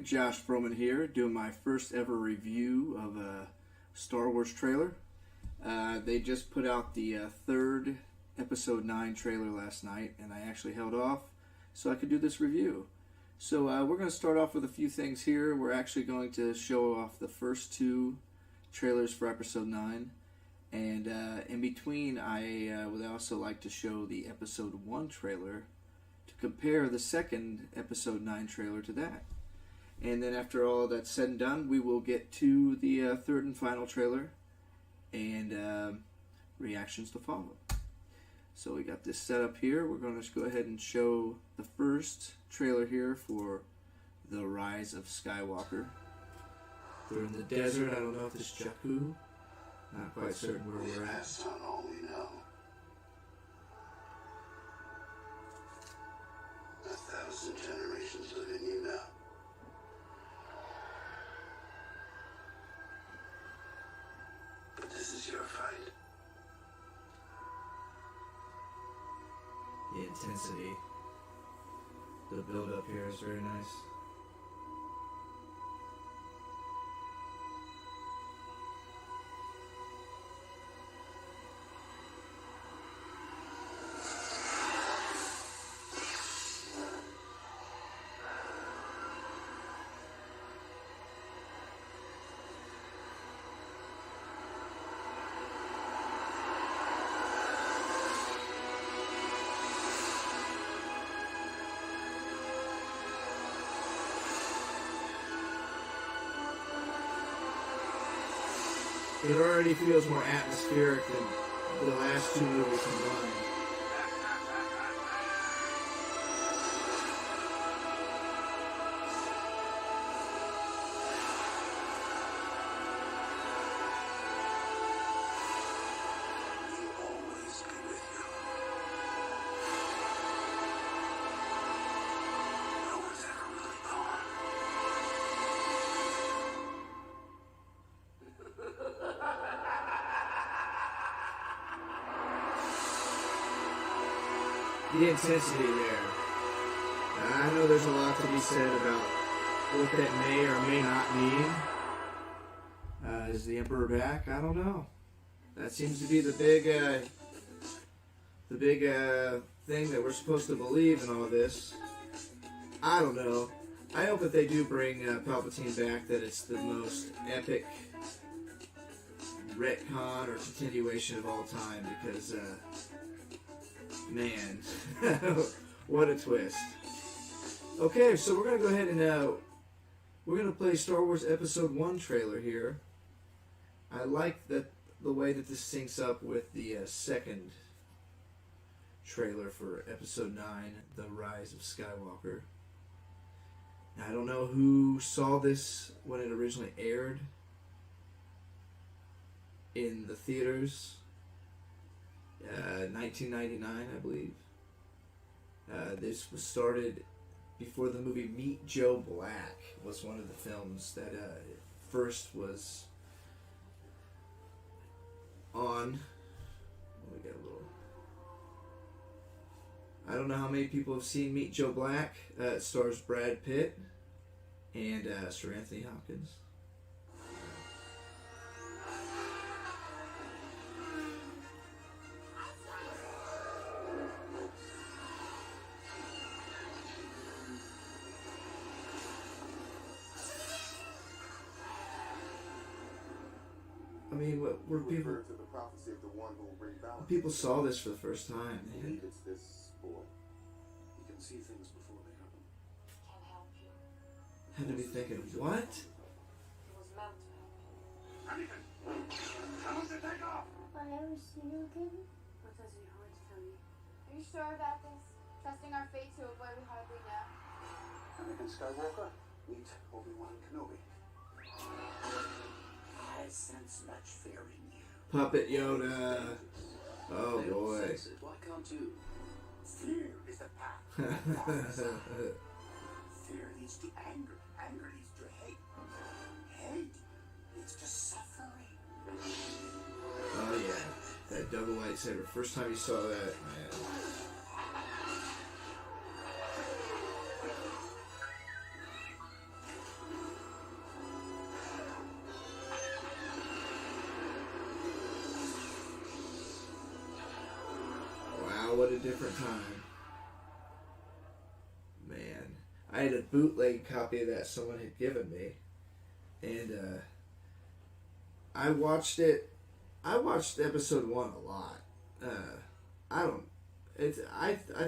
Alright, Geosh Fröhmann here, doing my first ever review of a Star Wars trailer. They just put out the third Episode 9 trailer last night, and I actually held off so I could do this review. So we're going to start off with a few things here. We're actually going to show off the first two trailers for Episode 9. And in between, I would also like to show the Episode 1 trailer to compare the second Episode 9 trailer to that. And then after all that's said and done, we will get to the third and final trailer and reactions to follow. So we got this set up here. We're going to go ahead and show the first trailer here for the Rise of Skywalker. They're in the desert. I don't know if this is Jakku. Not quite certain where we're at. That's not all we know. 1,000 generations live in you now. But this is your fight. The intensity, the build up here is very nice. It already feels more atmospheric than the last two movies combined. We'll always be with you. No one's ever really gone. The intensity there. I know there's a lot to be said about what that may or may not mean. Is the Emperor back? I don't know. That seems to be the big thing that we're supposed to believe in all this. I don't know. I hope that they do bring Palpatine back, that it's the most epic retcon or continuation of all time, because man, what a twist. Okay, so we're going to go ahead and we're going to play Star Wars Episode 1 trailer here. I like the way that this syncs up with the second trailer for Episode 9, The Rise of Skywalker. Now, I don't know who saw this when it originally aired in the theaters. 1999, I believe. This was started before the movie Meet Joe Black was one of the films that first was on. We got a little. I don't know how many people have seen Meet Joe Black. It stars Brad Pitt and Sir Anthony Hopkins. I mean, what were people? To the prophecy of the one who will bring balance. People saw this for the first time. Man. It's this boy. You can see things before they happen. Can help you. Had to be thinking, what? It was meant to help you. Anakin! Tell us to take off! I ever see you again? What does your heart tell you? Are you sure about this? Trusting our fate to a boy we hardly know. Anakin Skywalker, meet Obi-Wan Kenobi. I sense much fear in you. Puppet Yoda. Oh boy. Sense it. Why can't you? Fear is the path. Fear leads to anger. Anger leads to hate. Hate leads to suffering. Oh yeah. That double lightsaber. First time you saw that, man. Wow, what a different time. Man. I had a bootleg copy of that someone had given me. And I watched it. I watched episode 1 a lot. I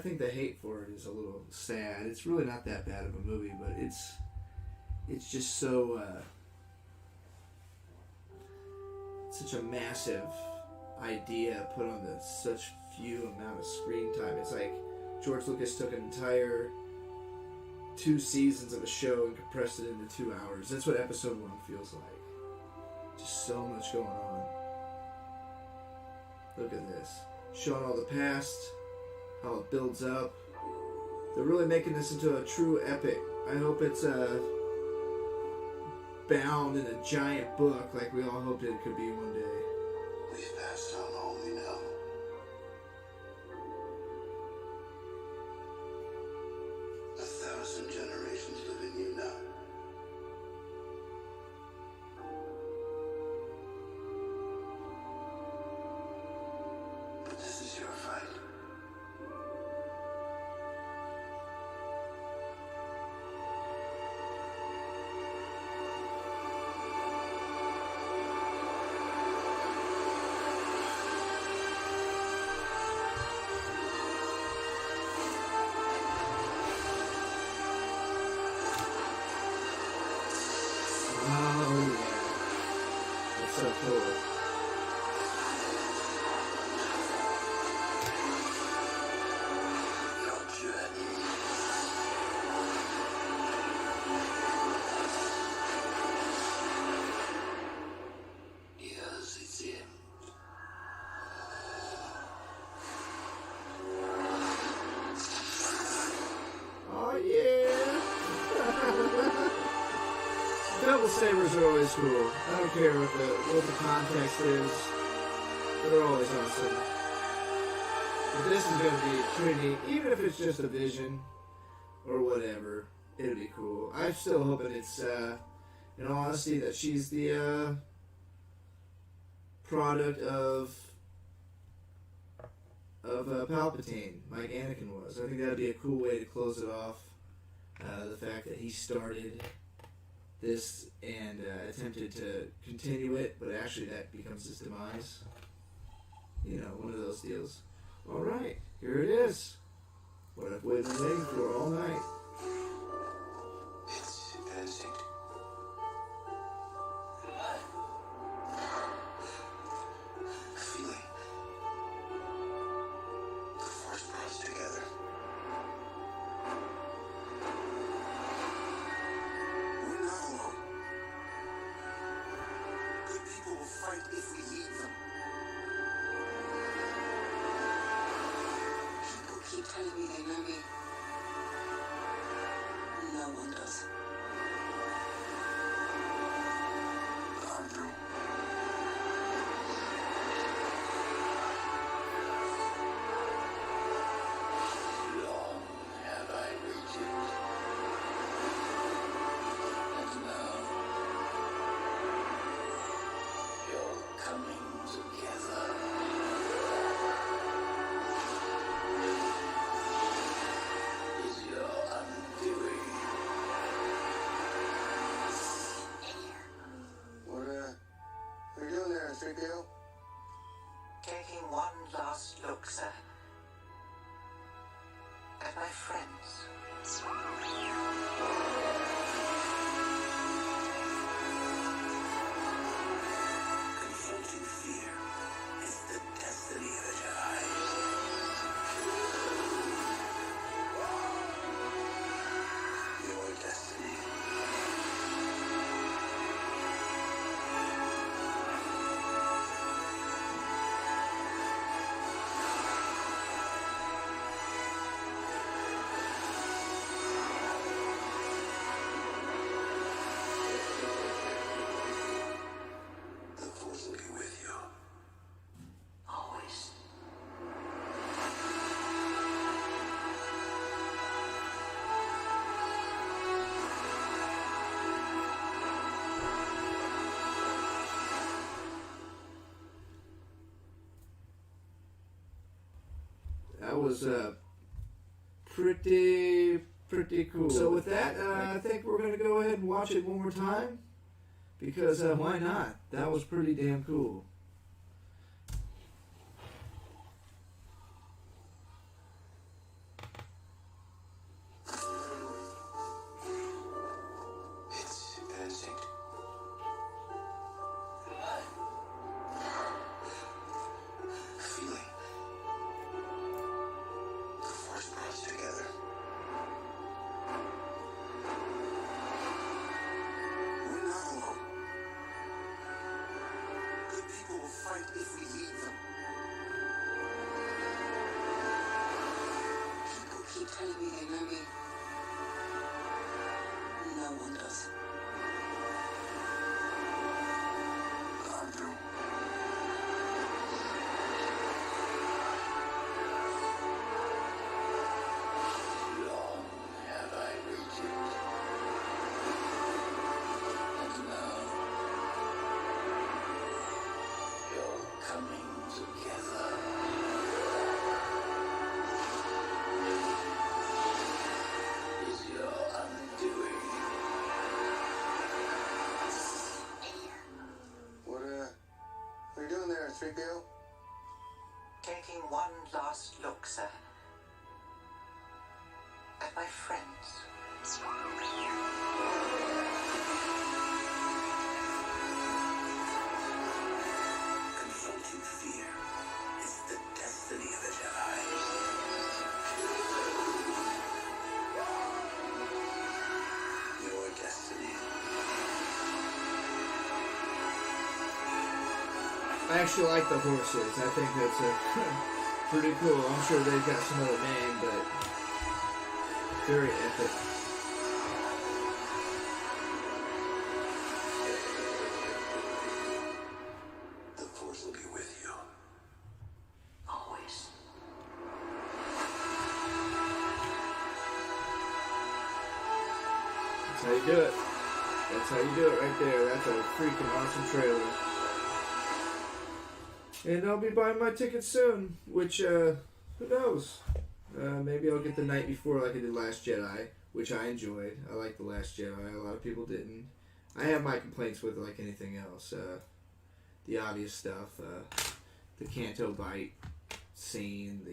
think the hate for it is a little sad. It's really not that bad of a movie, but it's just so such a massive idea put on such few amount of screen time. It's like George Lucas took an entire 2 seasons of a show and compressed it into 2 hours. That's what episode 1 feels like. Just so much going on. Look at this. Showing all the past, how it builds up. They're really making this into a true epic. I hope it's bound in a giant book like we all hoped it could be one day. We've passed on all we know. A 1,000 generations live in you now. But this is your fight. Oh, yeah. That's so cool. Your journey. Here's its end. Oh, yeah. Double sabers are always cool. I don't care what the context is. They're always awesome. But this is going to be pretty neat. Even if it's just a vision or whatever, it'll be cool. I'm still hoping it's, in all honesty, that she's the product of Palpatine, like Anakin was. I think that'd be a cool way to close it off. The fact that he started this and attempted to continue it, but actually that becomes his demise. You know, one of those deals. Alright, here it is. What I've been waiting for all night. It's advancing. Feeling. The force brought us together. We're not alone. Good people will fight if we lead them. People keep telling me they know me. No one does. I do. Long have I waited. And now you're coming together. Is your undoing. What are you doing there, 3PO? Taking one last look, sir. At my friends. Confronting fear is the destiny of a Jedi. Your destiny. was pretty cool. So with that, I think we're going to go ahead and watch it one more time. Because why not? That was pretty damn cool. It's instinct. Feeling. The force brought us together. We're not alone. Good people will fight if we lead them. People keep telling me they know me. No one does. I do. Long have I waited. And now you're coming together. Is your undoing. What are you doing there, 3PO? Taking one last look, sir. At my friends. Confronting fear is the destiny of a Jedi. Your destiny. I actually like the horses. I think that's pretty cool. I'm sure they've got some other name, but very epic. The force will be with you. Always. That's how you do it. That's how you do it right there. That's a freaking awesome trailer. And I'll be buying my tickets soon, which, who knows? Maybe I'll get the night before like I did Last Jedi, which I enjoyed. I liked The Last Jedi. A lot of people didn't. I have my complaints with it like anything else. The obvious stuff. The Canto Bite scene.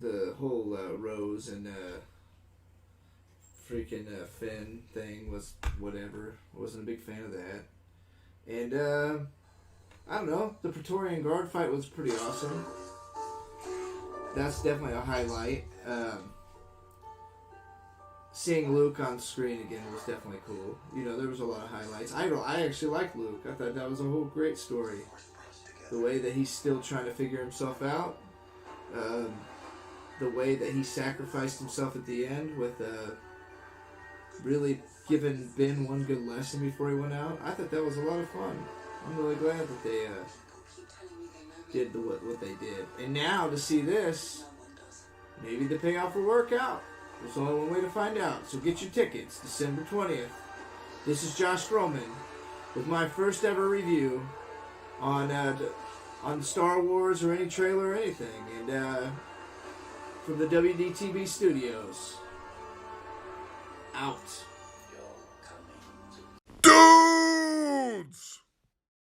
The whole Rose and freaking Finn thing was whatever. I wasn't a big fan of that. And, I don't know, the Praetorian Guard fight was pretty awesome. That's definitely a highlight. Seeing Luke on screen again was definitely cool. You know, there was a lot of highlights. I actually liked Luke. I thought that was a whole great story. The way that he's still trying to figure himself out. The way that he sacrificed himself at the end with, really giving Ben one good lesson before he went out. I thought that was a lot of fun. I'm really glad that they did what they did. And now to see this, maybe the payoff will work out. There's only one way to find out. So get your tickets, December 20th. This is Geosh Fröhmann with my first ever review on Star Wars or any trailer or anything. And from the WDTV studios. Out.